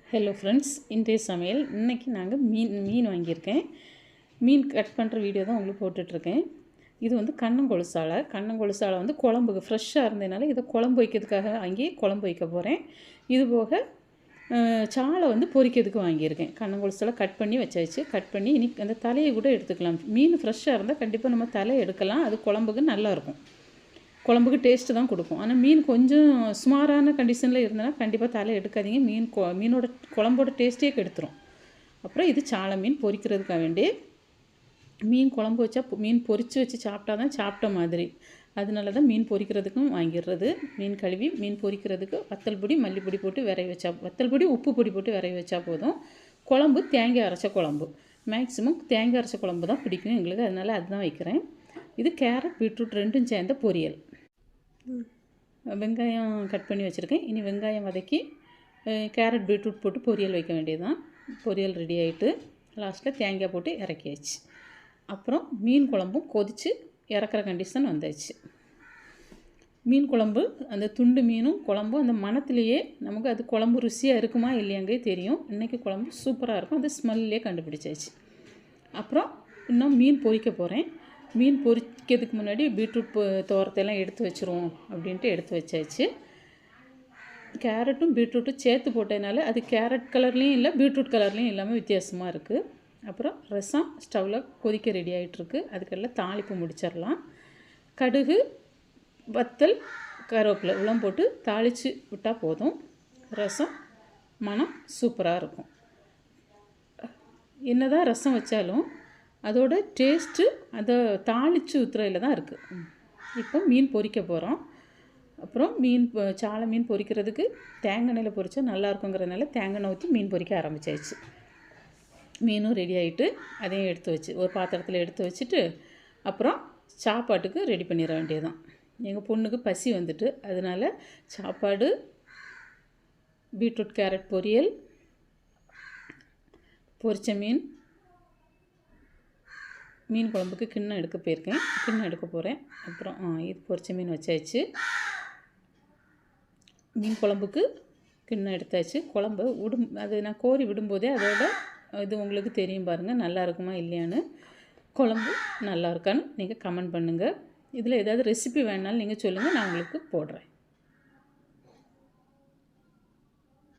Hello friends, இன்றைய சமையல் இன்றைக்கி நாங்கள் மீன் வாங்கியிருக்கேன். மீன் கட் பண்ணுற வீடியோ தான் உங்களுக்கு போட்டுட்ருக்கேன். இது வந்து கண்ணங்கொழுசாலை வந்து குழம்புக்கு ஃப்ரெஷ்ஷாக இருந்ததுனால இதை குழம்பு வைக்கிறதுக்காக வாங்கி குழம்பு வைக்க போகிறேன். இது போக சாலை வந்து பொரிக்கிறதுக்கு வாங்கியிருக்கேன். கண்ணங்கொழுசாலை கட் பண்ணி வச்சாச்சு. கட் பண்ணி இன்றைக்கி அந்த தலையை கூட எடுத்துக்கலாம். மீன் ஃப்ரெஷ்ஷாக இருந்தால் கண்டிப்பாக நம்ம தலையை எடுக்கலாம். அது குழம்புக்கு நல்லாயிருக்கும். குழம்புக்கு டேஸ்ட்டு தான் கொடுக்கும். ஆனால் மீன் கொஞ்சம் சுமாரான கண்டிஷனில் இருந்தனா கண்டிப்பாக தலை எடுக்காதீங்க. மீனோட குழம்போட டேஸ்ட்டே கெடுத்துரும். அப்புறம் இது சாலை மீன் பொரிக்கிறதுக்காக வேண்டி மீன் குழம்பு வச்சா மீன் பொரித்து வச்சு சாப்பிட்டா தான் சாப்பிட்ட மாதிரி. அதனால தான் மீன் பொரிக்கிறதுக்கும் வாங்கிடுறது. மீன் கழுவி மீன் பொரிக்கிறதுக்கு வத்தல் பொடி மல்லிப்பொடி போட்டு விரைய வச்சா, வத்தல் பொடி உப்பு பொடி போட்டு விரைய வச்சா போதும். குழம்பு தேங்காய் அரைச்ச குழம்பு, மேக்ஸிமம் தேங்காய் அரைச்ச குழம்பு தான் பிடிக்கும் எங்களுக்கு. அதனால் அதுதான் வைக்கிறேன். இது கேரட் பீட்ரூட் ரெண்டும் சேர்ந்த பொரியல். வெங்காயம் கட் பண்ணி வச்சுருக்கேன். இனி வெங்காயம் வதக்கி கேரட் பீட்ரூட் போட்டு பொரியல் வைக்க வேண்டியது தான். பொரியல் ரெடி ஆகிட்டு லாஸ்ட்டில் தேங்காய் போட்டு இறக்கியாச்சு. அப்புறம் மீன் குழம்பும் கொதித்து இறக்குற கண்டிஷன் வந்தாச்சு. மீன் குழம்பு அந்த துண்டு மீனும் குழம்பும் அந்த மணத்துலேயே நமக்கு அது குழம்பு ருசியாக இருக்குமா இல்லையாங்கே தெரியும். இன்றைக்கி குழம்பு சூப்பராக இருக்கும். அது ஸ்மெல்லே கண்டுபிடிச்சாச்சு. அப்புறம் இன்னும் மீன் பொரிக்க போகிறேன். மீன் பொரிக்கிறதுக்கு முன்னாடி பீட்ரூட் தோரத்தையெல்லாம் எடுத்து வச்சுருவோம் அப்படின்ட்டு எடுத்து வச்சாச்சு. கேரட்டும் பீட்ரூட்டும் சேர்த்து போட்டதுனால அது கேரட் கலர்லேயும் இல்லை பீட்ரூட் கலர்லேயும் எல்லாமே வித்தியாசமாக இருக்குது. அப்புறம் ரசம் ஸ்டவ்வில் கொதிக்க ரெடி ஆகிட்டுருக்கு. அதுக்கெல்லாம் தாளிப்பு முடிச்சிடலாம். கடுகு வத்தல் கருவேப்பிலை இவ்வளோ போட்டு தாளித்து விட்டால் போதும். ரசம் மனம் சூப்பராக இருக்கும். என்ன தான் ரசம் வச்சாலும் அதோட டேஸ்ட்டு அதை தாளித்து ஊற்றுறதுல தான் இருக்குது. இப்போ மீன் பொரிக்க போகிறோம். அப்புறம் சாலை மீன் பொரிக்கிறதுக்கு தேங்காய் எண்ணெயில் பொரித்தா நல்லாயிருக்குங்கிறதுனால தேங்காய் எண்ணெய் ஊற்றி மீன் பொரிக்க ஆரம்பித்தாச்சு. மீனும் ரெடி ஆகிட்டு அதையும் எடுத்து வச்சு ஒரு பாத்திரத்தில் எடுத்து வச்சுட்டு அப்புறம் சாப்பாட்டுக்கு ரெடி பண்ணிட வேண்டியதுதான். எங்கள் பொண்ணுக்கு பசி வந்துட்டு அதனால் சாப்பாடு, பீட்ரூட் கேரட் பொரியல், பொரிச்ச மீன் குழம்புக்கு கிண்ணம் எடுக்க போயிருக்கேன். கிண்ணம் எடுக்க போகிறேன். அப்புறம் இது பொரிச்ச மீன் வச்சாச்சு. மீன் குழம்புக்கு கிண்ணம் எடுத்தாச்சு. குழம்பு அது நான் கோரி விடும்போதே அதோட இது உங்களுக்கு தெரியும் பாருங்கள், நல்லா இருக்குமா இல்லையான்னு. குழம்பு நல்லா இருக்கான்னு நீங்கள் கமெண்ட் பண்ணுங்கள். இதில் ஏதாவது ரெசிபி வேணாலும் நீங்கள் சொல்லுங்கள், நான் உங்களுக்கு போடுறேன்.